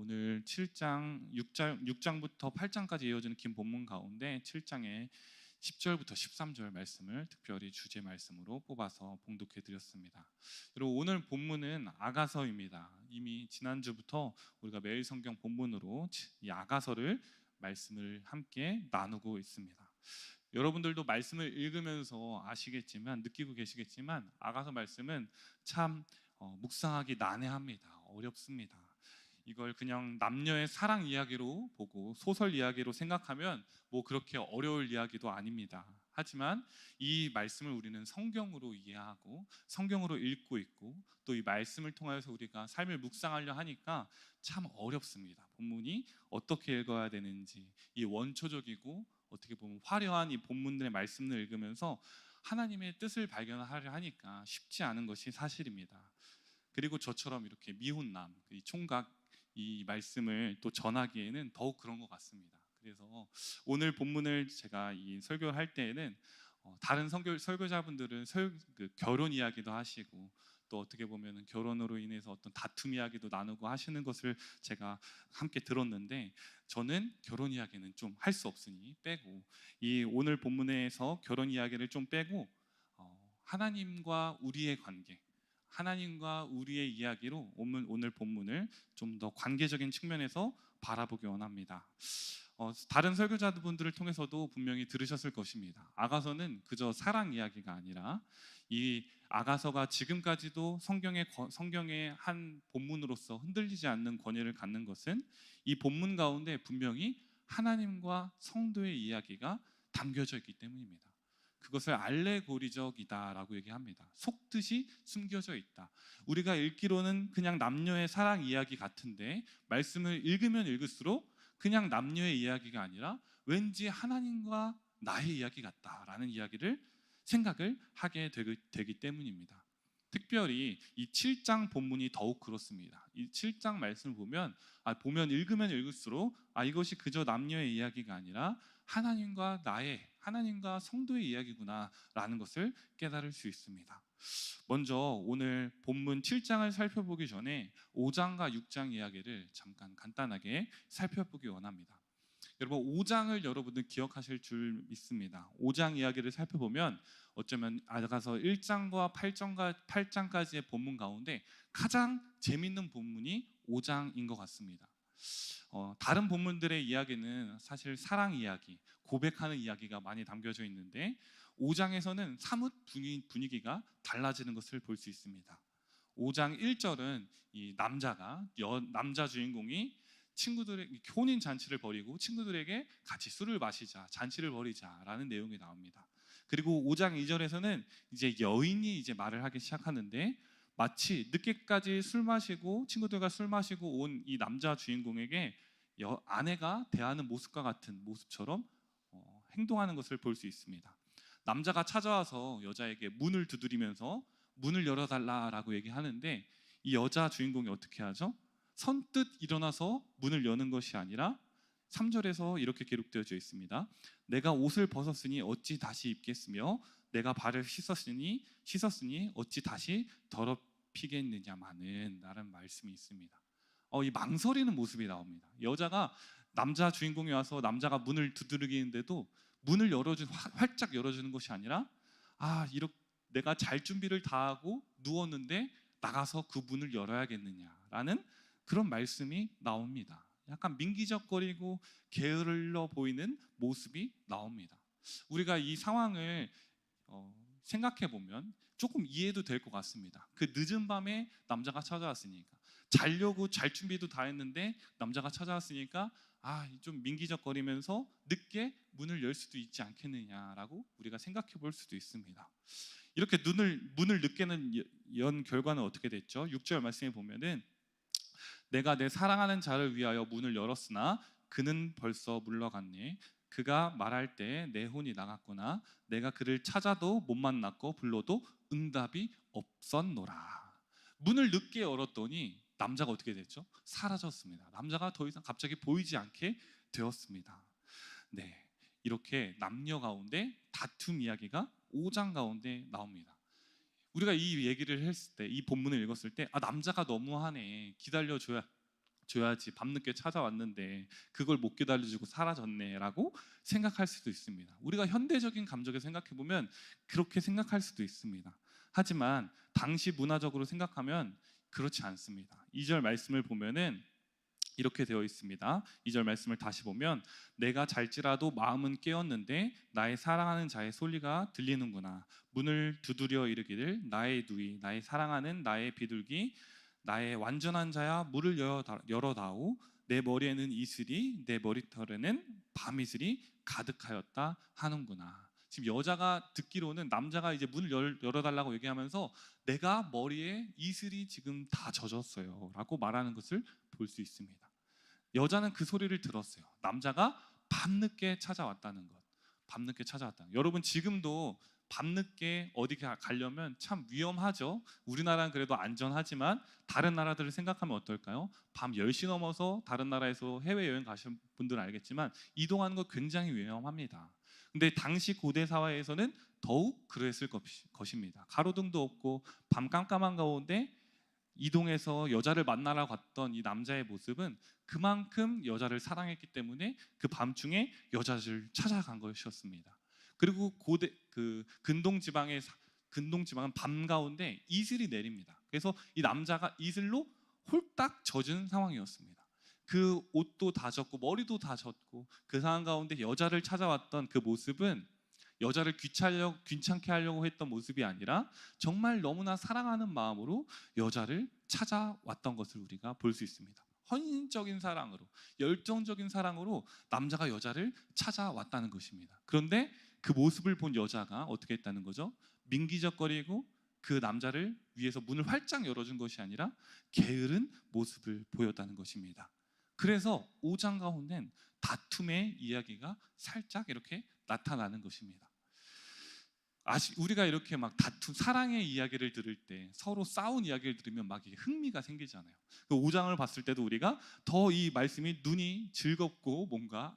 오늘 7장 6장부터 8장까지 이어지는 긴 본문 가운데 7장의 10절부터 13절 말씀을 특별히 주제 말씀으로 뽑아서 봉독해 드렸습니다. 여러분, 오늘 본문은 아가서입니다. 이미 지난주부터 우리가 매일 성경 본문으로 이 아가서를 말씀을 함께 나누고 있습니다. 여러분들도 말씀을 읽으면서 아시겠지만, 느끼고 계시겠지만, 아가서 말씀은 참 묵상하기 난해합니다. 어렵습니다. 이걸 그냥 남녀의 사랑 이야기로 보고 소설 이야기로 생각하면 뭐 그렇게 어려울 이야기도 아닙니다. 하지만 이 말씀을 우리는 성경으로 이해하고 성경으로 읽고 있고 또 이 말씀을 통해서 우리가 삶을 묵상하려 하니까 참 어렵습니다. 본문이 어떻게 읽어야 되는지, 이 원초적이고 어떻게 보면 화려한 이 본문들의 말씀을 읽으면서 하나님의 뜻을 발견하려 하니까 쉽지 않은 것이 사실입니다. 그리고 저처럼 이렇게 미혼남, 이 총각 이 말씀을 또 전하기에는 더욱 그런 것 같습니다. 그래서 오늘 본문을 제가 이 설교를 할 때에는 다른 설교자분들은 결혼 이야기도 하시고 또 어떻게 보면 결혼으로 인해서 어떤 다툼 이야기도 나누고 하시는 것을 제가 함께 들었는데, 저는 결혼 이야기는 좀 할 수 없으니 빼고 이 오늘 본문에서 결혼 이야기를 좀 빼고 하나님과 우리의 관계, 하나님과 우리의 이야기로 오늘 본문을 좀 더 관계적인 측면에서 바라보기 원합니다. 다른 설교자분들을 통해서도 분명히 들으셨을 것입니다. 아가서는 그저 사랑 이야기가 아니라 이 아가서가 지금까지도 성경의 한 본문으로서 흔들리지 않는 권위를 갖는 것은 이 본문 가운데 분명히 하나님과 성도의 이야기가 담겨져 있기 때문입니다. 그것을 알레고리적이다라고 얘기합니다. 속뜻이 숨겨져 있다. 우리가 읽기로는 그냥 남녀의 사랑 이야기 같은데 말씀을 읽으면 읽을수록 그냥 남녀의 이야기가 아니라 왠지 하나님과 나의 이야기 같다라는 생각을 하게 되기 때문입니다. 특별히 이 7장 본문이 더욱 그렇습니다. 이 7장 말씀을 보면 읽으면 읽을수록 이것이 그저 남녀의 이야기가 아니라 하나님과 성도의 이야기구나라는 것을 깨달을 수 있습니다. 먼저 오늘 본문 7장을 살펴보기 전에 5장과 6장 이야기를 잠깐 간단하게 살펴보기 원합니다. 여러분, 5장을 여러분들 기억하실 줄 믿습니다. 5장 이야기를 살펴보면 어쩌면 아가서 1장과 8장까지의 본문 가운데 가장 재밌는 본문이 5장인 것 같습니다. 다른 본문들의 이야기는 사실 사랑 이야기, 고백하는 이야기가 많이 담겨져 있는데 5장에서는 사뭇 분위기가 달라지는 것을 볼 수 있습니다. 5장 1절은 이 남자 주인공이 친구들의 혼인 잔치를 벌이고 친구들에게 같이 술을 마시자, 잔치를 벌이자라는 내용이 나옵니다. 그리고 5장 2절에서는 이제 여인이 이제 말을 하기 시작하는데, 마치 늦게까지 친구들과 술 마시고 온 이 남자 주인공에게 아내가 대하는 모습과 같은 모습처럼 행동하는 것을 볼 수 있습니다. 남자가 찾아와서 여자에게 문을 두드리면서 문을 열어달라라고 얘기하는데, 이 여자 주인공이 어떻게 하죠? 선뜻 일어나서 문을 여는 것이 아니라 3절에서 이렇게 기록되어져 있습니다. 내가 옷을 벗었으니 어찌 다시 입겠으며 내가 발을 씻었으니 어찌 다시 더럽히겠느냐마는 라는 말씀이 있습니다. 이 망설이는 모습이 나옵니다. 여자가 남자 주인공이 와서 남자가 문을 두드리는데도 문을 활짝 열어주는 것이 아니라 이렇게 내가 잘 준비를 다 하고 누웠는데 나가서 그 문을 열어야겠느냐라는 그런 말씀이 나옵니다. 약간 민기적거리고 게을러 보이는 모습이 나옵니다. 우리가 이 상황을 생각해 보면 조금 이해도 될 것 같습니다. 그 늦은 밤에 남자가 찾아왔으니까, 자려고 잘 준비도 다 했는데 남자가 찾아왔으니까 좀 민기적거리면서 늦게 문을 열 수도 있지 않겠느냐라고 우리가 생각해 볼 수도 있습니다. 이렇게 문을 늦게는 연 결과는 어떻게 됐죠? 6절 말씀에 보면은 내가 내 사랑하는 자를 위하여 문을 열었으나 그는 벌써 물러갔네. 그가 말할 때 내 혼이 나갔구나. 내가 그를 찾아도 못 만났고 불러도 응답이 없었노라. 문을 늦게 열었더니 남자가 어떻게 됐죠? 사라졌습니다. 남자가 더 이상 갑자기 보이지 않게 되었습니다. 네, 이렇게 남녀 가운데 다툼 이야기가 5장 가운데 나옵니다. 우리가 이 얘기를 했을 때, 이 본문을 읽었을 때 남자가 너무하네, 줘야지 밤늦게 찾아왔는데 그걸 못 기다려주고 사라졌네라고 생각할 수도 있습니다. 우리가 현대적인 감정에 생각해 보면 그렇게 생각할 수도 있습니다. 하지만 당시 문화적으로 생각하면 그렇지 않습니다. 2절 말씀을 보면은 이렇게 되어 있습니다. 2절 말씀을 다시 보면 내가 잘지라도 마음은 깨었는데 나의 사랑하는 자의 소리가 들리는구나. 문을 두드려 이르기를 나의 누이 나의 사랑하는 나의 비둘기 나의 완전한 자야 문을 열어다오. 내 머리에는 이슬이 내 머리털에는 밤이슬이 가득하였다 하는구나. 지금 여자가 듣기로는 남자가 이제 문을 열어달라고 얘기하면서 내가 머리에 이슬이 지금 다 젖었어요 라고 말하는 것을 볼 수 있습니다. 여자는 그 소리를 들었어요. 남자가 밤늦게 찾아왔다는 것. 밤늦게 찾아왔다는 것. 여러분 지금도 밤늦게 어디 가려면 참 위험하죠. 우리나라는 그래도 안전하지만 다른 나라들을 생각하면 어떨까요? 밤 10시 넘어서 다른 나라에서 해외여행 가신 분들은 알겠지만 이동하는 거 굉장히 위험합니다. 근데 당시 고대 사회에서는 더욱 그랬을 것입니다. 가로등도 없고 밤 깜깜한 가운데 이동해서 여자를 만나러 갔던 이 남자의 모습은 그만큼 여자를 사랑했기 때문에 그 밤중에 여자를 찾아간 것이었습니다. 그리고 고대 근동 지방은 밤 가운데 이슬이 내립니다. 그래서 이 남자가 이슬로 홀딱 젖은 상황이었습니다. 그 옷도 다 젖고 머리도 다 젖고 그 상황 가운데 여자를 찾아왔던 그 모습은 여자를 귀찮게 하려고 했던 모습이 아니라 정말 너무나 사랑하는 마음으로 여자를 찾아왔던 것을 우리가 볼 수 있습니다. 헌신적인 사랑으로, 열정적인 사랑으로 남자가 여자를 찾아왔다는 것입니다. 그런데 그 모습을 본 여자가 어떻게 했다는 거죠? 민기적거리고 그 남자를 위해서 문을 활짝 열어준 것이 아니라 게으른 모습을 보였다는 것입니다. 그래서 5장 가운데는 다툼의 이야기가 살짝 이렇게 나타나는 것입니다. 우리가 이렇게 막 사랑의 이야기를 들을 때 서로 싸운 이야기를 들으면 막 흥미가 생기잖아요. 그 5장을 봤을 때도 우리가 더 이 말씀이 눈이 즐겁고 뭔가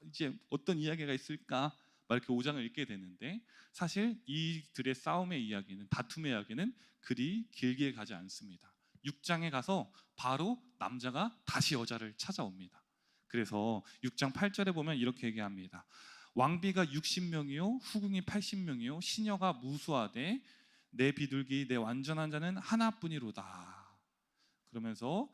이제 어떤 이야기가 있을까 막 이렇게 5장을 읽게 되는데 사실 이들의 싸움의 이야기는 다툼의 이야기는 그리 길게 가지 않습니다. 6장에 가서 바로 남자가 다시 여자를 찾아옵니다. 그래서 6장 8절에 보면 이렇게 얘기합니다. 왕비가 60명이요 후궁이 80명이요 시녀가 무수하되 내 비둘기 내 완전한 자는 하나뿐이로다. 그러면서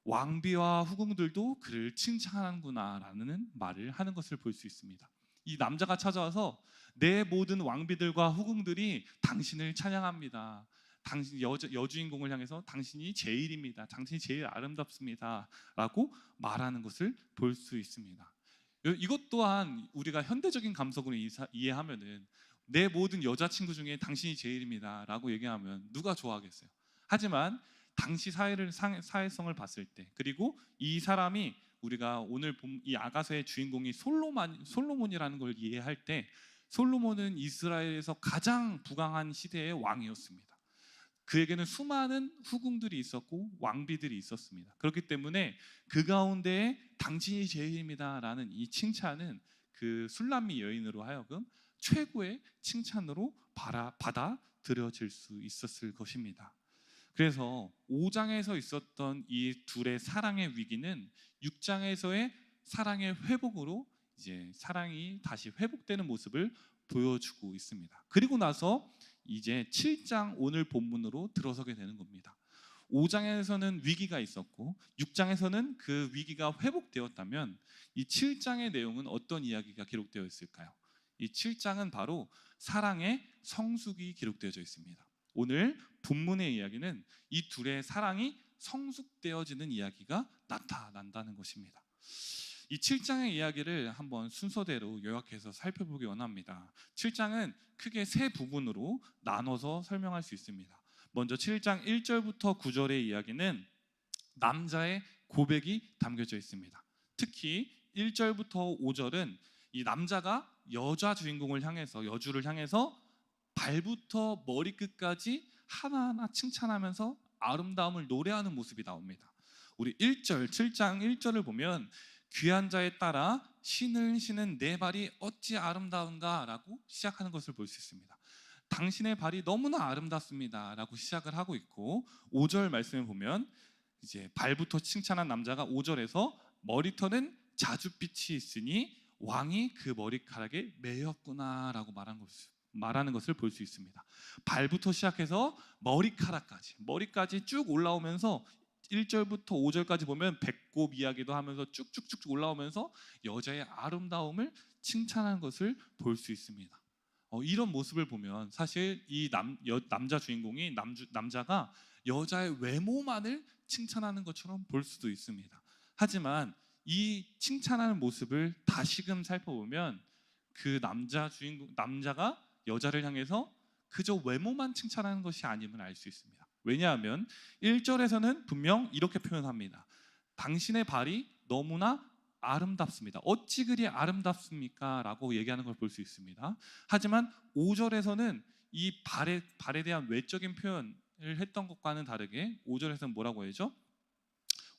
왕비와 후궁들도 그를 칭찬하는구나라는 말을 하는 것을 볼 수 있습니다. 이 남자가 찾아와서 내 모든 왕비들과 후궁들이 당신을 찬양합니다. 당신 여주인공을 향해서 당신이 제일입니다. 당신이 제일 아름답습니다 라고 말하는 것을 볼 수 있습니다. 이것 또한 우리가 현대적인 감성으로 이해하면은 내 모든 여자친구 중에 당신이 제일입니다 라고 얘기하면 누가 좋아하겠어요? 하지만 당시 사회성을 봤을 때 그리고 이 사람이 우리가 오늘 본 이 아가서의 주인공이 솔로몬이라는 걸 이해할 때 솔로몬은 이스라엘에서 가장 부강한 시대의 왕이었습니다. 그에게는 수많은 후궁들이 있었고 왕비들이 있었습니다. 그렇기 때문에 그 가운데 당신이 제일입니다 라는 이 칭찬은 그 술람미 여인으로 하여금 최고의 칭찬으로 받아들여질 수 있었을 것입니다. 그래서 5장에서 있었던 이 둘의 사랑의 위기는 6장에서의 사랑의 회복으로 이제 사랑이 다시 회복되는 모습을 보여주고 있습니다. 그리고 나서 이제 7장 오늘 본문으로 들어서게 되는 겁니다. 5장에서는 위기가 있었고 6장에서는 그 위기가 회복되었다면 이 7장의 내용은 어떤 이야기가 기록되어 있을까요? 이 7장은 바로 사랑의 성숙이 기록되어져 있습니다. 오늘 본문의 이야기는 이 둘의 사랑이 성숙되어지는 이야기가 나타난다는 것입니다. 이 7장의 이야기를 한번 순서대로 요약해서 살펴보기 원합니다. 7장은 크게 세 부분으로 나눠서 설명할 수 있습니다. 먼저 7장 1절부터 9절의 이야기는 남자의 고백이 담겨져 있습니다. 특히 1절부터 5절은 이 남자가 여주를 향해서 발부터 머리끝까지 하나하나 칭찬하면서 아름다움을 노래하는 모습이 나옵니다. 우리 7장 1절을 보면 귀한 자에 따라 신을 신은 내 발이 어찌 아름다운가 라고 시작하는 것을 볼 수 있습니다. 당신의 발이 너무나 아름답습니다 라고 시작을 하고 있고 5절 말씀을 보면 이제 발부터 칭찬한 남자가 5절에서 머리털은 자줏빛이 있으니 왕이 그 머리카락에 매였구나라고 말하는 것을 볼 수 있습니다. 발부터 시작해서 머리까지 쭉 올라오면서 1절부터 5절까지 보면 배꼽 이야기도 하면서 쭉쭉쭉 올라오면서 여자의 아름다움을 칭찬하는 것을 볼 수 있습니다. 이런 모습을 보면 사실 이 남자 주인공이 남자가 여자의 외모만을 칭찬하는 것처럼 볼 수도 있습니다. 하지만 이 칭찬하는 모습을 다시금 살펴보면 그 남자가 여자를 향해서 그저 외모만 칭찬하는 것이 아님을 알 수 있습니다. 왜냐하면 1절에서는 분명 이렇게 표현합니다. 당신의 발이 너무나 아름답습니다. 어찌 그리 아름답습니까? 라고 얘기하는 걸 볼 수 있습니다. 하지만 5절에서는 이 발에 대한 외적인 표현을 했던 것과는 다르게 5절에서는 뭐라고 하죠?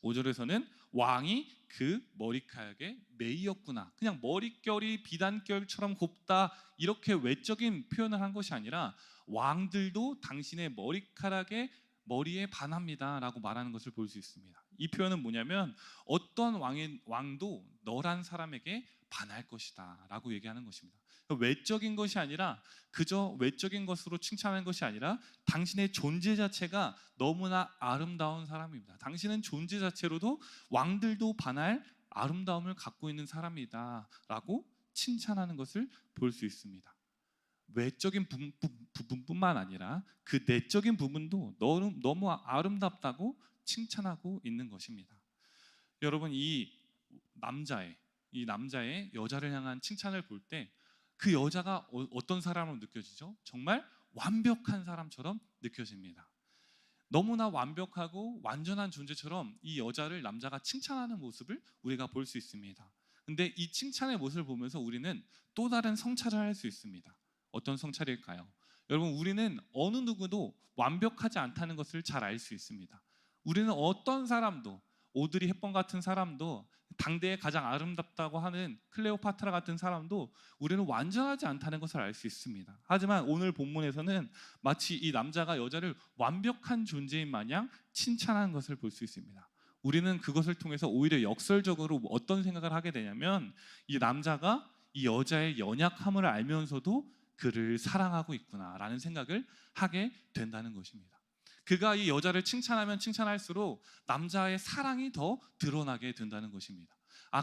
5절에서는 왕이 그 머리카락에 매이었구나, 그냥 머릿결이 비단결처럼 곱다, 이렇게 외적인 표현을 한 것이 아니라 왕들도 당신의 머리에 반합니다 라고 말하는 것을 볼 수 있습니다. 이 표현은 뭐냐면 어떤 왕도 너란 사람에게 반할 것이다 라고 얘기하는 것입니다. 외적인 것이 아니라, 그저 외적인 것으로 칭찬하는 것이 아니라 당신의 존재 자체가 너무나 아름다운 사람입니다. 당신은 존재 자체로도 왕들도 반할 아름다움을 갖고 있는 사람이다 라고 칭찬하는 것을 볼 수 있습니다. 외적인 부분뿐만 아니라 그 내적인 부분도 너무 아름답다고 칭찬하고 있는 것입니다. 여러분, 이 남자의 여자를 향한 칭찬을 볼 때 그 여자가 어떤 사람으로 느껴지죠? 정말 완벽한 사람처럼 느껴집니다. 너무나 완벽하고 완전한 존재처럼 이 여자를 남자가 칭찬하는 모습을 우리가 볼 수 있습니다. 근데 이 칭찬의 모습을 보면서 우리는 또 다른 성찰을 할 수 있습니다. 어떤 성찰일까요? 여러분, 우리는 어느 누구도 완벽하지 않다는 것을 잘 알 수 있습니다. 우리는 어떤 사람도, 오드리 헵번 같은 사람도, 당대에 가장 아름답다고 하는 클레오파트라 같은 사람도 우리는 완전하지 않다는 것을 알 수 있습니다. 하지만 오늘 본문에서는 마치 이 남자가 여자를 완벽한 존재인 마냥 칭찬하는 것을 볼 수 있습니다. 우리는 그것을 통해서 오히려 역설적으로 어떤 생각을 하게 되냐면, 이 남자가 이 여자의 연약함을 알면서도 그를 사랑하고 있구나라는 생각을 하게 된다는 것입니다. 그가 이 여자를 칭찬하면 칭찬할수록 남자의 사랑이 더 드러나게 된다는 것입니다.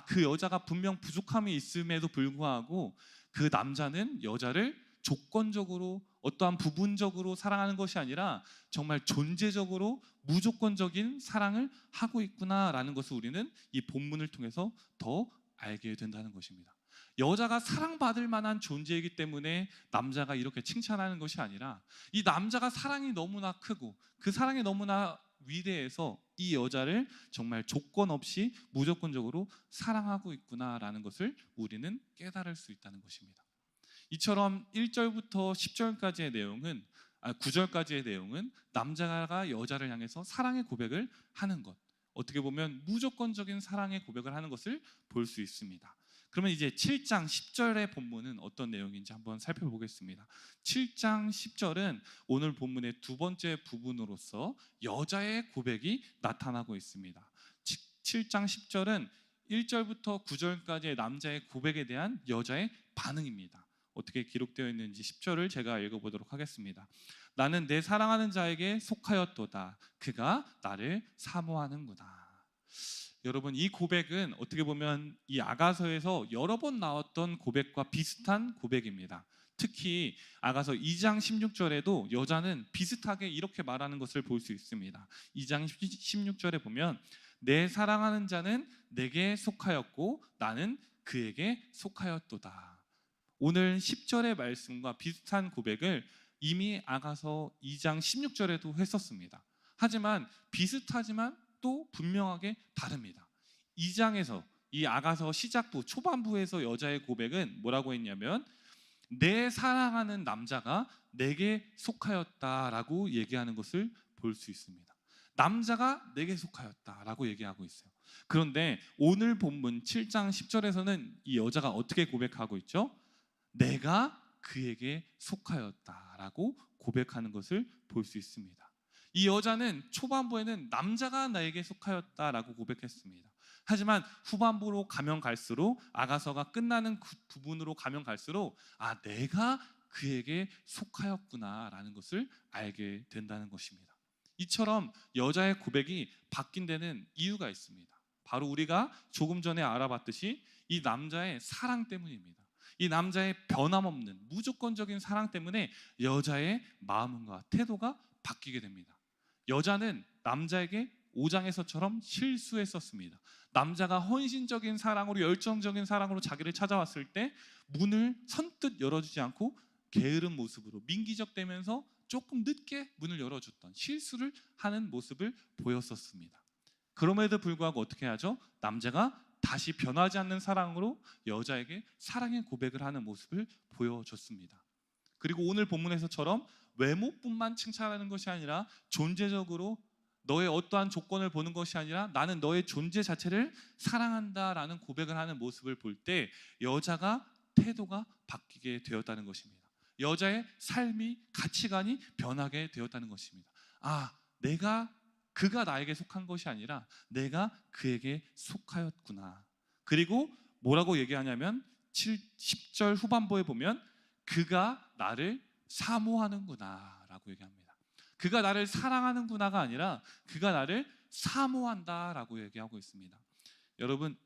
그 여자가 분명 부족함이 있음에도 불구하고 그 남자는 여자를 조건적으로, 어떠한 부분적으로 사랑하는 것이 아니라 정말 존재적으로 무조건적인 사랑을 하고 있구나라는 것을 우리는 이 본문을 통해서 더 알게 된다는 것입니다. 여자가 사랑받을 만한 존재이기 때문에 남자가 이렇게 칭찬하는 것이 아니라, 이 남자가 사랑이 너무나 크고 그 사랑이 너무나 위대해서 이 여자를 정말 조건 없이 무조건적으로 사랑하고 있구나라는 것을 우리는 깨달을 수 있다는 것입니다. 이처럼 1절부터 10절까지의 내용은 9절까지의 내용은 남자가 여자를 향해서 사랑의 고백을 하는 것, 어떻게 보면 무조건적인 사랑의 고백을 하는 것을 볼 수 있습니다. 그러면 이제 7장 10절의 본문은 어떤 내용인지 한번 살펴보겠습니다. 7장 10절은 오늘 본문의 두 번째 부분으로서 여자의 고백이 나타나고 있습니다. 7장 10절은 1절부터 9절까지의 남자의 고백에 대한 여자의 반응입니다. 어떻게 기록되어 있는지 10절을 제가 읽어보도록 하겠습니다. 나는 내 사랑하는 자에게 속하였도다. 그가 나를 사모하는구나. 여러분, 이 고백은 어떻게 보면 이 아가서에서 여러 번 나왔던 고백과 비슷한 고백입니다. 특히 아가서 2장 16절에도 여자는 비슷하게 이렇게 말하는 것을 볼 수 있습니다. 2장 16절에 보면 내 사랑하는 자는 내게 속하였고 나는 그에게 속하였도다. 오늘 10절의 말씀과 비슷한 고백을 이미 아가서 2장 16절에도 했었습니다. 하지만 비슷하지만 또 분명하게 다릅니다. 2장에서 이 아가서 시작부 초반부에서 여자의 고백은 뭐라고 했냐면, 내 사랑하는 남자가 내게 속하였다라고 얘기하는 것을 볼 수 있습니다. 남자가 내게 속하였다라고 얘기하고 있어요. 그런데 오늘 본문 7장 10절에서는 이 여자가 어떻게 고백하고 있죠? 내가 그에게 속하였다라고 고백하는 것을 볼 수 있습니다. 이 여자는 초반부에는 남자가 나에게 속하였다라고 고백했습니다. 하지만 후반부로 가면 갈수록, 아가서가 끝나는 그 부분으로 가면 갈수록 내가 그에게 속하였구나라는 것을 알게 된다는 것입니다. 이처럼 여자의 고백이 바뀐 데는 이유가 있습니다. 바로 우리가 조금 전에 알아봤듯이 이 남자의 사랑 때문입니다. 이 남자의 변함없는 무조건적인 사랑 때문에 여자의 마음과 태도가 바뀌게 됩니다. 여자는 남자에게 5장에서처럼 실수했었습니다. 남자가 헌신적인 사랑으로, 열정적인 사랑으로 자기를 찾아왔을 때 문을 선뜻 열어주지 않고 게으른 모습으로 민기적대면서 조금 늦게 문을 열어줬던, 실수를 하는 모습을 보였었습니다. 그럼에도 불구하고 어떻게 하죠? 남자가 다시 변하지 않는 사랑으로 여자에게 사랑의 고백을 하는 모습을 보여줬습니다. 그리고 오늘 본문에서처럼 외모뿐만 칭찬하는 것이 아니라 존재적으로 너의 어떠한 조건을 보는 것이 아니라 나는 너의 존재 자체를 사랑한다라는 고백을 하는 모습을 볼 때 여자가 태도가 바뀌게 되었다는 것입니다. 여자의 삶이, 가치관이 변하게 되었다는 것입니다. 그가 나에게 속한 것이 아니라 내가 그에게 속하였구나. 그리고 뭐라고 얘기하냐면 10절 후반부에 보면 그가 나를 사모하는구나 라고 얘기합니다. 그가 나를 사랑하는구나가 아니라 그가 나를 사모한다라고 얘기하고 있습니다. 여러분,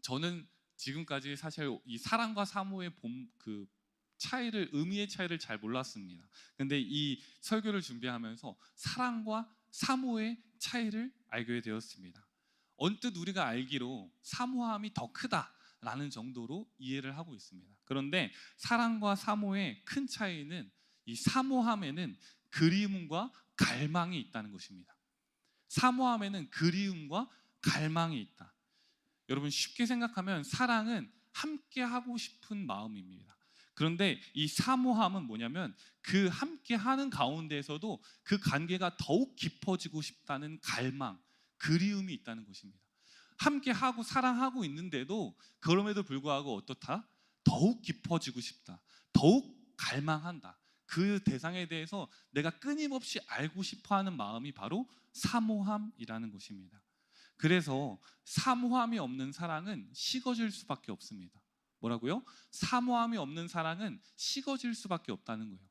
저는 지금까지 사실 이 사랑과 사모의 의미의 차이를 잘 몰랐습니다. 근데 이 설교를 준비하면서 사랑과 사모의 차이를 알게 되었습니다. 언뜻 우리가 알기로 사모함이 더 크다라는 정도로 이해를 하고 있습니다. 그런데 사랑과 사모의 큰 차이는, 이 사모함에는 그리움과 갈망이 있다는 것입니다. 사모함에는 그리움과 갈망이 있다. 여러분, 쉽게 생각하면 사랑은 함께 하고 싶은 마음입니다. 그런데 이 사모함은 뭐냐면 그 함께 하는 가운데에서도 그 관계가 더욱 깊어지고 싶다는 갈망, 그리움이 있다는 것입니다. 함께 하고 사랑하고 있는데도 그럼에도 불구하고 어떻다? 더욱 깊어지고 싶다. 더욱 갈망한다. 그 대상에 대해서 내가 끊임없이 알고 싶어하는 마음이 바로 사모함이라는 것입니다. 그래서 사모함이 없는 사랑은 식어질 수밖에 없습니다. 뭐라고요? 사모함이 없는 사랑은 식어질 수밖에 없다는 거예요.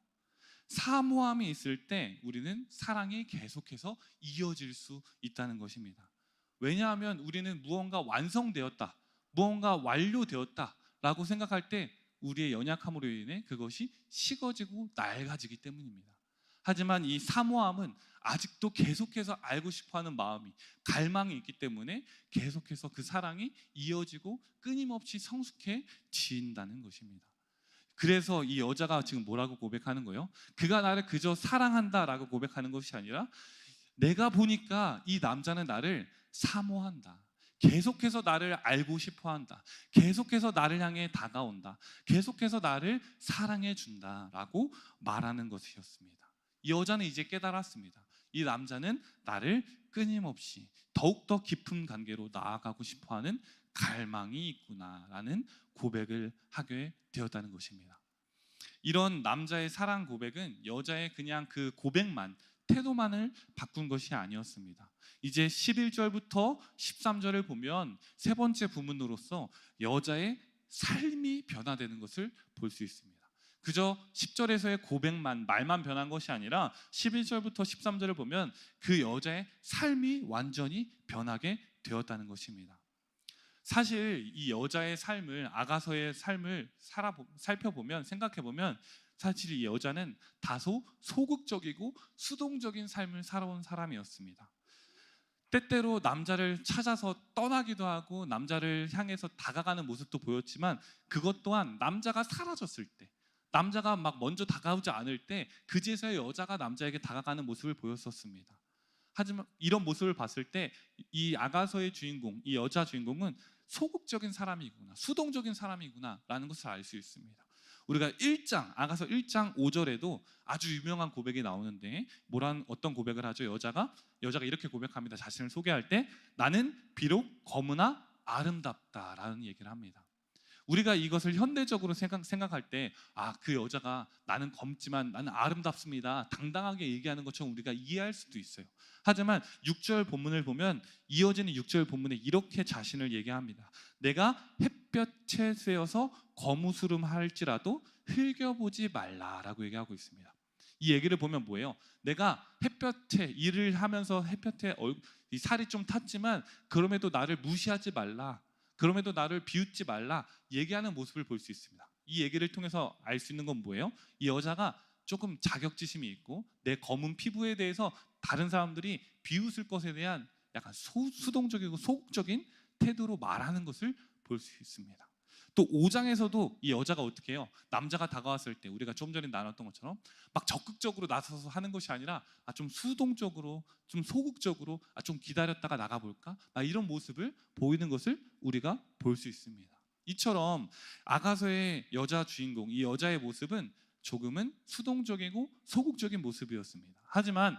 사모함이 있을 때 우리는 사랑이 계속해서 이어질 수 있다는 것입니다. 왜냐하면 우리는 무언가 완성되었다, 무언가 완료되었다 라고 생각할 때 우리의 연약함으로 인해 그것이 식어지고 낡아지기 때문입니다. 하지만 이 사모함은 아직도 계속해서 알고 싶어하는 마음이, 갈망이 있기 때문에 계속해서 그 사랑이 이어지고 끊임없이 성숙해진다는 것입니다. 그래서 이 여자가 지금 뭐라고 고백하는 거예요? 그가 나를 그저 사랑한다라고 고백하는 것이 아니라 내가 보니까 이 남자는 나를 사모한다, 계속해서 나를 알고 싶어한다, 계속해서 나를 향해 다가온다, 계속해서 나를 사랑해 준다라고 말하는 것이었습니다. 이 여자는 이제 깨달았습니다. 이 남자는 나를 끊임없이 더욱더 깊은 관계로 나아가고 싶어하는 갈망이 있구나라는 고백을 하게 되었다는 것입니다. 이런 남자의 사랑 고백은 여자의 그냥 그 고백만, 태도만을 바꾼 것이 아니었습니다. 이제 11절부터 13절을 보면 세 번째 부문으로서 여자의 삶이 변화되는 것을 볼 수 있습니다. 그저 10절에서의 고백만, 말만 변한 것이 아니라 11절부터 13절을 보면 그 여자의 삶이 완전히 변하게 되었다는 것입니다. 사실 이 여자의 삶을, 아가서의 삶을 살펴보면, 생각해보면 사실 이 여자는 다소 소극적이고 수동적인 삶을 살아온 사람이었습니다. 때때로 남자를 찾아서 떠나기도 하고 남자를 향해서 다가가는 모습도 보였지만 그것 또한 남자가 사라졌을 때, 남자가 막 먼저 다가오지 않을 때 그제서야 여자가 남자에게 다가가는 모습을 보였었습니다. 하지만 이런 모습을 봤을 때 이 아가서의 주인공, 이 여자 주인공은 소극적인 사람이구나, 수동적인 사람이구나 라는 것을 알 수 있습니다. 우리가 아가서 1장 5절에도 아주 유명한 고백이 나오는데 어떤 고백을 하죠? 여자가 이렇게 고백합니다. 자신을 소개할 때 나는 비록 검으나 아름답다라는 얘기를 합니다. 우리가 이것을 현대적으로 생각할 때 그 여자가 나는 검지만 나는 아름답습니다, 당당하게 얘기하는 것처럼 우리가 이해할 수도 있어요. 하지만 6절 본문을 보면 이어지는 6절 본문에 이렇게 자신을 얘기합니다. 내가 햇볕에 쐬어서 거무스름 할지라도 흘겨보지 말라라고 얘기하고 있습니다. 이 얘기를 보면 뭐예요? 내가 햇볕에 일을 하면서 햇볕에 이 살이 좀 탔지만 그럼에도 나를 무시하지 말라, 그럼에도 나를 비웃지 말라 얘기하는 모습을 볼 수 있습니다. 이 얘기를 통해서 알 수 있는 건 뭐예요? 이 여자가 조금 자격지심이 있고 내 검은 피부에 대해서 다른 사람들이 비웃을 것에 대한 약간 수동적이고 소극적인 태도로 말하는 것을 볼 수 있습니다. 또 5장에서도 이 여자가 어떻게 해요? 남자가 다가왔을 때 우리가 좀 전에 나눴던 것처럼 막 적극적으로 나서서 하는 것이 아니라 좀 수동적으로, 좀 소극적으로 좀 기다렸다가 나가볼까? 이런 모습을 보이는 것을 우리가 볼 수 있습니다. 이처럼 아가서의 여자 주인공, 이 여자의 모습은 조금은 수동적이고 소극적인 모습이었습니다. 하지만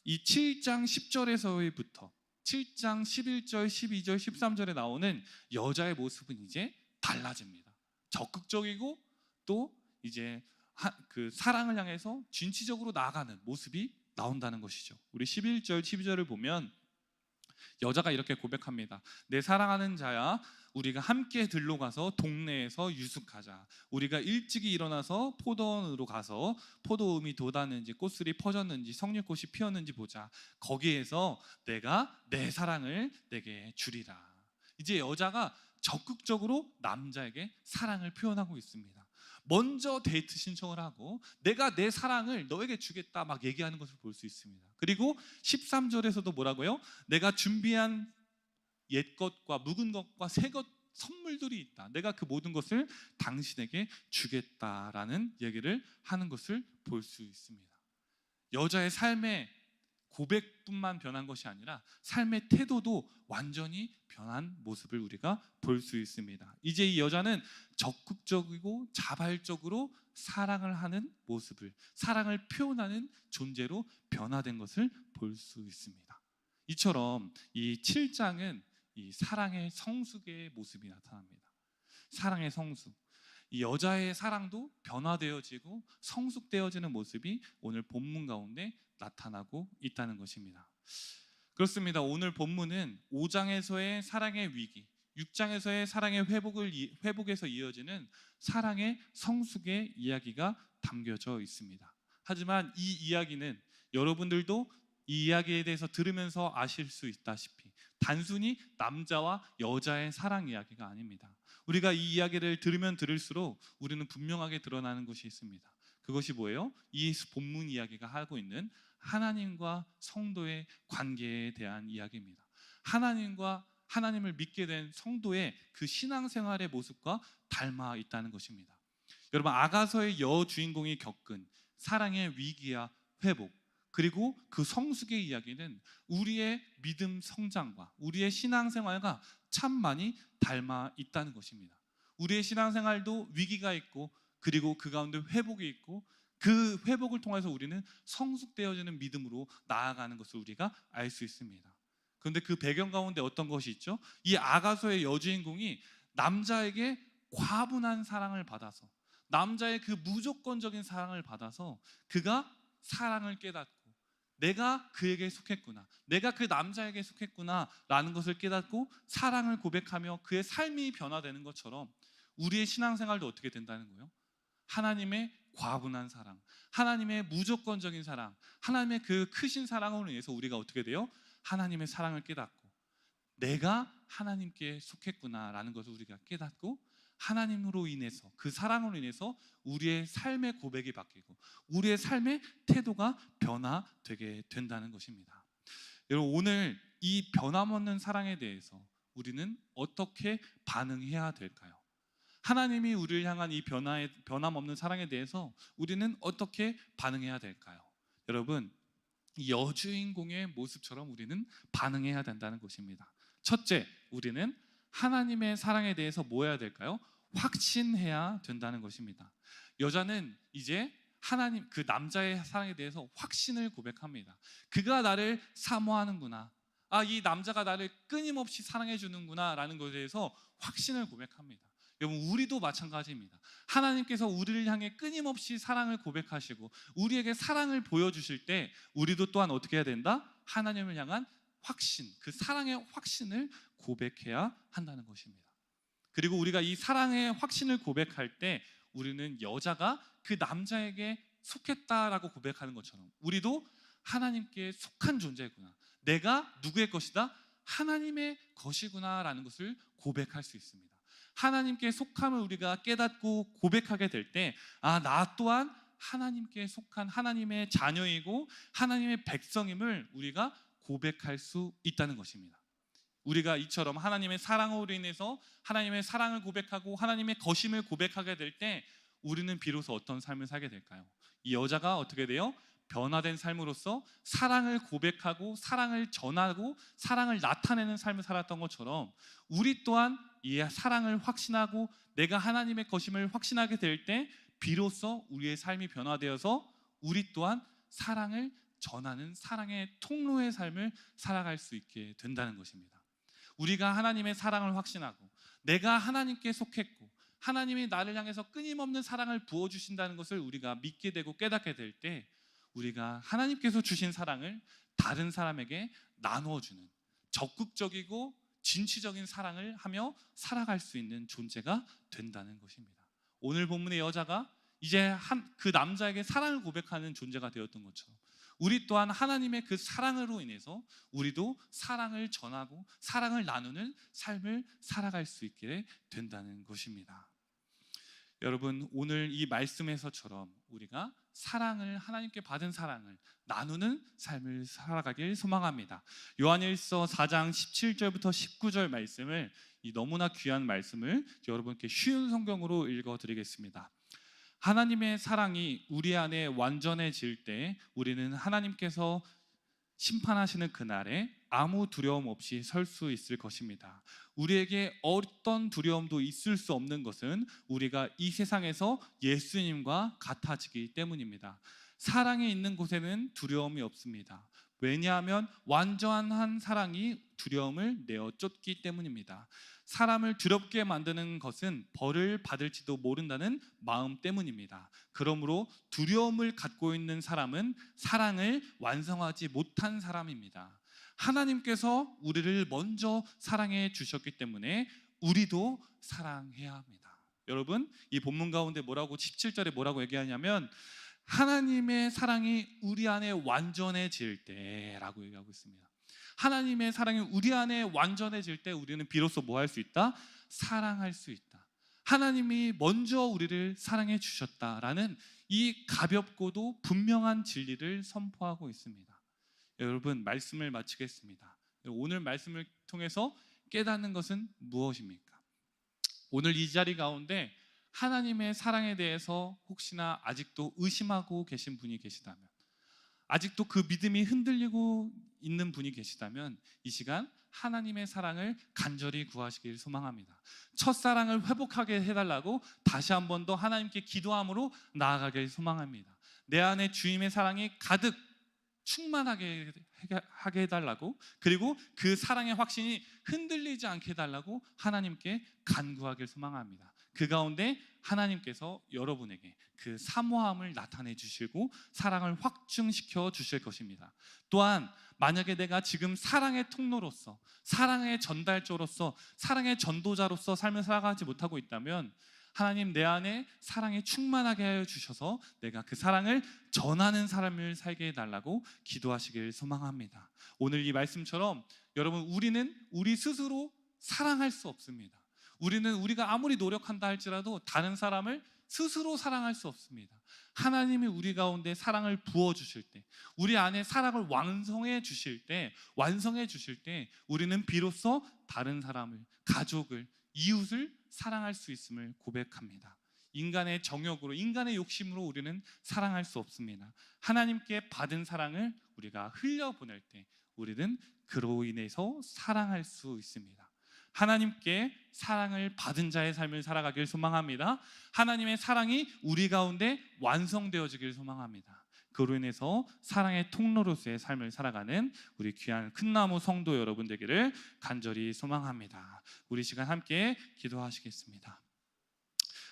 이 7장 10절에서부터 7장 11절, 12절, 13절에 나오는 여자의 모습은 이제 달라집니다. 적극적이고 또 이제 그 사랑을 향해서 진취적으로 나아가는 모습이 나온다는 것이죠. 우리 11절, 12절을 보면 여자가 이렇게 고백합니다. 내 사랑하는 자야, 우리가 함께 들로 가서 동네에서 유숙하자. 우리가 일찍이 일어나서 포도원으로 가서 포도음이 돋았는지 꽃술이 퍼졌는지 석류꽃이 피었는지 보자. 거기에서 내가 내 사랑을 내게 주리라. 이제 여자가 적극적으로 남자에게 사랑을 표현하고 있습니다. 먼저 데이트 신청을 하고 내가 내 사랑을 너에게 주겠다 막 얘기하는 것을 볼 수 있습니다. 그리고 13절에서도 뭐라고요? 내가 준비한 옛것과 묵은 것과 새것 선물들이 있다. 내가 그 모든 것을 당신에게 주겠다라는 얘기를 하는 것을 볼 수 있습니다. 여자의 삶의 고백뿐만 변한 것이 아니라 삶의 태도도 완전히 변한 모습을 우리가 볼 수 있습니다. 이제 이 여자는 적극적이고 자발적으로 사랑을 하는 모습을, 사랑을 표현하는 존재로 변화된 것을 볼 수 있습니다. 이처럼 이 7장은 이 사랑의 성숙의 모습이 나타납니다. 사랑의 성숙, 이 여자의 사랑도 변화되어지고 성숙되어지는 모습이 오늘 본문 가운데 나타나고 있다는 것입니다. 그렇습니다. 오늘 본문은 5장에서의 사랑의 위기, 6장에서의 사랑의 회복에서 이어지는 사랑의 성숙의 이야기가 담겨져 있습니다. 하지만 이 이야기는 여러분들도 이 이야기에 대해서 들으면서 아실 수 있다시피 단순히 남자와 여자의 사랑 이야기가 아닙니다. 우리가 이 이야기를 들으면 들을수록 우리는 분명하게 드러나는 것이 있습니다. 그것이 뭐예요? 이 본문 이야기가 하고 있는 하나님과 성도의 관계에 대한 이야기입니다. 하나님을 믿게 된 성도의 그 신앙생활의 모습과 닮아 있다는 것입니다. 여러분, 아가서의 여주인공이 겪은 사랑의 위기와 회복, 그리고 그 성숙의 이야기는 우리의 믿음 성장과 우리의 신앙생활과 참 많이 닮아 있다는 것입니다. 우리의 신앙생활도 위기가 있고 그리고 그 가운데 회복이 있고 그 회복을 통해서 우리는 성숙되어지는 믿음으로 나아가는 것을 우리가 알 수 있습니다. 그런데 그 배경 가운데 어떤 것이 있죠? 이 아가서의 여주인공이 남자에게 과분한 사랑을 받아서, 남자의 그 무조건적인 사랑을 받아서 그가 사랑을 깨닫고 내가 그에게 속했구나, 내가 그 남자에게 속했구나 라는 것을 깨닫고 사랑을 고백하며 그의 삶이 변화되는 것처럼 우리의 신앙생활도 어떻게 된다는 거예요? 하나님의 과분한 사랑, 하나님의 무조건적인 사랑, 하나님의 그 크신 사랑으로 인해서 우리가 어떻게 돼요? 하나님의 사랑을 깨닫고 내가 하나님께 속했구나 라는 것을 우리가 깨닫고 하나님으로 인해서, 그 사랑으로 인해서 우리의 삶의 고백이 바뀌고 우리의 삶의 태도가 변화되게 된다는 것입니다. 여러분, 오늘 이 변함없는 사랑에 대해서 우리는 어떻게 반응해야 될까요? 하나님이 우리를 향한 이 변함없는 사랑에 대해서 우리는 어떻게 반응해야 될까요? 여러분, 이 여주인공의 모습처럼 우리는 반응해야 된다는 것입니다. 첫째, 우리는 하나님의 사랑에 대해서 뭐 해야 될까요? 확신해야 된다는 것입니다. 여자는 이제 하나님, 그 남자의 사랑에 대해서 확신을 고백합니다. 그가 나를 사모하는구나, 이 남자가 나를 끊임없이 사랑해 주는구나 라는 것에 대해서 확신을 고백합니다. 여러분, 우리도 마찬가지입니다. 하나님께서 우리를 향해 끊임없이 사랑을 고백하시고 우리에게 사랑을 보여주실 때 우리도 또한 어떻게 해야 된다? 하나님을 향한 확신, 그 사랑의 확신을 고백해야 한다는 것입니다. 그리고 우리가 이 사랑의 확신을 고백할 때 우리는 여자가 그 남자에게 속했다라고 고백하는 것처럼 우리도 하나님께 속한 존재구나, 내가 누구의 것이다? 하나님의 것이구나 라는 것을 고백할 수 있습니다. 하나님께 속함을 우리가 깨닫고 고백하게 될 때, 나 또한 하나님께 속한 하나님의 자녀이고 하나님의 백성임을 우리가 고백할 수 있다는 것입니다. 우리가 이처럼 하나님의 사랑으로 인해서 하나님의 사랑을 고백하고 하나님의 것임을 고백하게 될 때 우리는 비로소 어떤 삶을 살게 될까요? 이 여자가 어떻게 돼요? 변화된 삶으로서 사랑을 고백하고 사랑을 전하고 사랑을 나타내는 삶을 살았던 것처럼 우리 또한 이 사랑을 확신하고 내가 하나님의 것임을 확신하게 될 때 비로소 우리의 삶이 변화되어서 우리 또한 사랑을 전하는 사랑의 통로의 삶을 살아갈 수 있게 된다는 것입니다. 우리가 하나님의 사랑을 확신하고 내가 하나님께 속했고 하나님이 나를 향해서 끊임없는 사랑을 부어주신다는 것을 우리가 믿게 되고 깨닫게 될 때 우리가 하나님께서 주신 사랑을 다른 사람에게 나누어주는 적극적이고 진취적인 사랑을 하며 살아갈 수 있는 존재가 된다는 것입니다. 오늘 본문의 여자가 이제 그 남자에게 사랑을 고백하는 존재가 되었던 것처럼 우리 또한 하나님의 그 사랑으로 인해서 우리도 사랑을 전하고 사랑을 나누는 삶을 살아갈 수 있게 된다는 것입니다. 여러분, 오늘 이 말씀에서처럼 우리가 사랑을, 하나님께 받은 사랑을 나누는 삶을 살아가길 소망합니다. 요한일서 4장 17절부터 19절 말씀을, 이 너무나 귀한 말씀을 여러분께 쉬운 성경으로 읽어드리겠습니다. 하나님의 사랑이 우리 안에 완전해질 때 우리는 하나님께서 심판하시는 그날에 아무 두려움 없이 설 수 있을 것입니다. 우리에게 어떤 두려움도 있을 수 없는 것은 우리가 이 세상에서 예수님과 같아지기 때문입니다. 사랑이 있는 곳에는 두려움이 없습니다. 왜냐하면 완전한 사랑이 두려움을 내어 쫓기 때문입니다. 사람을 두렵게 만드는 것은 벌을 받을지도 모른다는 마음 때문입니다. 그러므로 두려움을 갖고 있는 사람은 사랑을 완성하지 못한 사람입니다. 하나님께서 우리를 먼저 사랑해 주셨기 때문에 우리도 사랑해야 합니다. 여러분, 이 본문 가운데 17절에 뭐라고 얘기하냐면 하나님의 사랑이 우리 안에 완전해질 때라고 얘기하고 있습니다. 하나님의 사랑이 우리 안에 완전해질 때 우리는 비로소 뭐 할 수 있다? 사랑할 수 있다. 하나님이 먼저 우리를 사랑해 주셨다라는 이 가볍고도 분명한 진리를 선포하고 있습니다. 여러분, 말씀을 마치겠습니다. 오늘 말씀을 통해서 깨닫는 것은 무엇입니까? 오늘 이 자리 가운데 하나님의 사랑에 대해서 혹시나 아직도 의심하고 계신 분이 계시다면, 아직도 그 믿음이 흔들리고 있는 분이 계시다면 이 시간 하나님의 사랑을 간절히 구하시길 소망합니다. 첫사랑을 회복하게 해달라고 다시 한 번 더 하나님께 기도함으로 나아가길 소망합니다. 내 안에 주님의 사랑이 가득 충만하게 하게 해달라고, 그리고 그 사랑의 확신이 흔들리지 않게 해달라고 하나님께 간구하길 소망합니다. 그 가운데 하나님께서 여러분에게 그 사모함을 나타내 주시고 사랑을 확증시켜 주실 것입니다. 또한 만약에 내가 지금 사랑의 통로로서, 사랑의 전달자로서, 사랑의 전도자로서 삶을 살아가지 못하고 있다면 하나님, 내 안에 사랑이 충만하게 하여 주셔서 내가 그 사랑을 전하는 사람을 살게 해달라고 기도하시길 소망합니다. 오늘 이 말씀처럼 여러분, 우리는 우리 스스로 사랑할 수 없습니다. 우리가 아무리 노력한다 할지라도 다른 사람을 스스로 사랑할 수 없습니다. 하나님이 우리 가운데 사랑을 부어주실 때, 우리 안에 사랑을 완성해 주실 때 우리는 비로소 다른 사람을, 가족을, 이웃을 사랑할 수 있음을 고백합니다. 인간의 정욕으로, 인간의 욕심으로 우리는 사랑할 수 없습니다. 하나님께 받은 사랑을 우리가 흘려보낼 때 우리는 그로 인해서 사랑할 수 있습니다. 하나님께 사랑을 받은 자의 삶을 살아가길 소망합니다. 하나님의 사랑이 우리 가운데 완성되어지길 소망합니다. 그로 인해서 사랑의 통로로서의 삶을 살아가는 우리 귀한 큰나무 성도 여러분 되기를 간절히 소망합니다. 우리 시간 함께 기도하시겠습니다.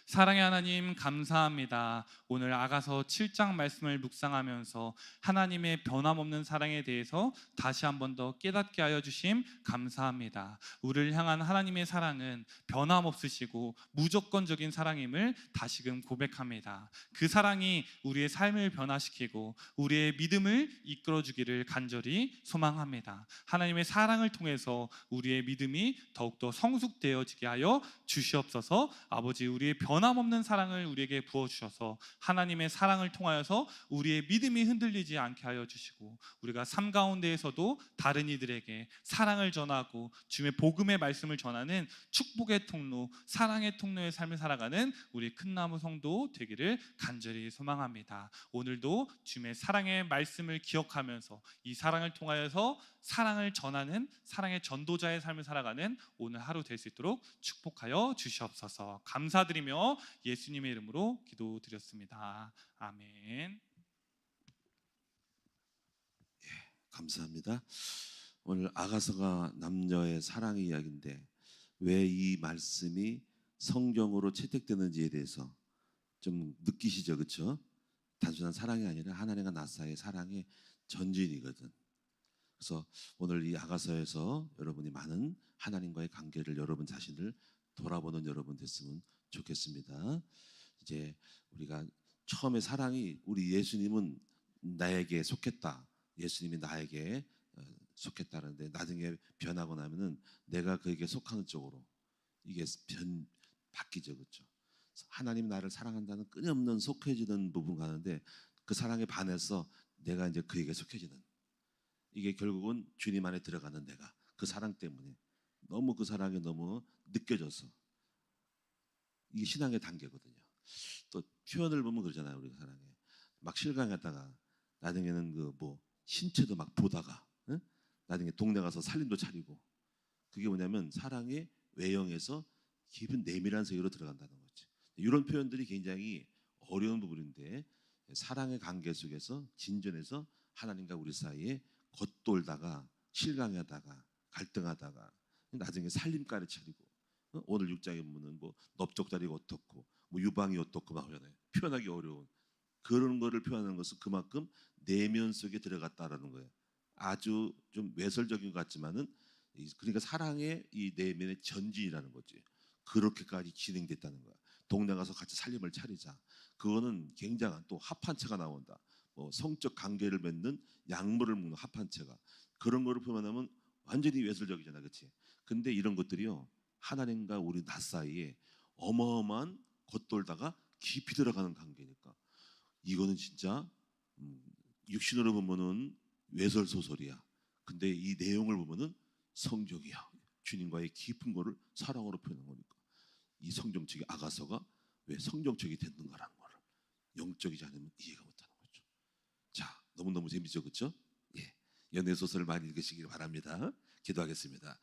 사랑의 하나님 감사합니다. 오늘 아가서 7장 말씀을 묵상하면서 하나님의 변함없는 사랑에 대해서 다시 한 번 더 깨닫게 하여 주심 감사합니다. 우리를 향한 하나님의 사랑은 변함없으시고 무조건적인 사랑임을 다시금 고백합니다. 그 사랑이 우리의 삶을 변화시키고 우리의 믿음을 이끌어주기를 간절히 소망합니다. 하나님의 사랑을 통해서 우리의 믿음이 더욱더 성숙되어지게 하여 주시옵소서. 아버지, 우리의 변함없는 사랑을 우리에게 부어주셔서 하나님의 사랑을 통하여서 우리의 믿음이 흔들리지 않게 하여 주시고, 우리가 삶 가운데에서도 다른 이들에게 사랑을 전하고 주의 복음의 말씀을 전하는 축복의 통로, 사랑의 통로의 삶을 살아가는 우리 큰나무 성도 되기를 간절히 소망합니다. 오늘도 주의 사랑의 말씀을 기억하면서 이 사랑을 통하여서 사랑을 전하는 사랑의 전도자의 삶을 살아가는 오늘 하루 될 수 있도록 축복하여 주시옵소서. 감사드리며 예수님의 이름으로 기도드렸습니다. 아멘. 감사합니다. 오늘 아가서가 남녀의 사랑의 이야기인데 왜 이 말씀이 성경으로 채택되는지에 대해서 좀 느끼시죠, 그렇죠? 단순한 사랑이 아니라 하나님과 나 사이의 사랑의 전진이거든. 그래서 오늘 이 아가서에서 여러분이 많은 하나님과의 관계를, 여러분 자신을 돌아보는 여러분 됐으면 좋겠습니다. 이제 우리가 처음에 사랑이, 우리 예수님은 나에게 속했다, 예수님이 나에게 속했다는데 나중에 변하고 나면은 내가 그에게 속하는 쪽으로 이게 바뀌죠, 그렇죠? 하나님 나를 사랑한다는 끊임없는 속해지는 부분 가는데 그 사랑에 반해서 내가 이제 그에게 속해지는, 이게 결국은 주님 안에 들어가는 내가 그 사랑 때문에 너무 그 사랑이 너무 느껴져서, 이게 신앙의 단계거든요. 또 표현을 보면 그러잖아요. 우리가 사랑에 막 실강했다가 나중에는 그 뭐 신체도 막 보다가, 응? 나중에 동네 가서 살림도 차리고, 그게 뭐냐면 사랑의 외형에서 깊은 내밀한 세계로 들어간다는 거지. 이런 표현들이 굉장히 어려운 부분인데 사랑의 관계 속에서 진전해서 하나님과 우리 사이에 겉돌다가 실강하다가 갈등하다가 나중에 살림가를 차리고, 오늘 6장에 보면은 뭐 넓적다리가 어떻고 뭐 유방이 어떻고 막 그러잖아요. 표현하기 어려운 그런 거를 표현하는 것은 그만큼 내면 속에 들어갔다라는 거예요. 아주 좀 외설적인 것 같지만은, 그러니까 사랑의 이 내면의 전진이라는 거지. 그렇게까지 진행됐다는 거야. 동네 가서 같이 살림을 차리자. 그거는 굉장한 또 합한체가 나온다. 뭐 성적 관계를 맺는 약물을 먹는 합한체가, 그런 거를 표현하면 완전히 외설적이잖아, 그렇지? 근데 이런 것들이요, 하나님과 우리 나 사이에 어마어마한 겉돌다가 깊이 들어가는 관계니까 이거는 진짜 육신으로 보면은 외설 소설이야. 근데 이 내용을 보면은 성경이야. 주님과의 깊은 거를 사랑으로 표현한 거니까 이 성경책이 아가서가 왜 성경책이 됐는가라는 거를 영적이지 않으면 이해가 못하는 거죠. 자, 너무너무 재밌죠, 그렇죠? 예, 연애 소설을 많이 읽으시길 바랍니다. 기도하겠습니다.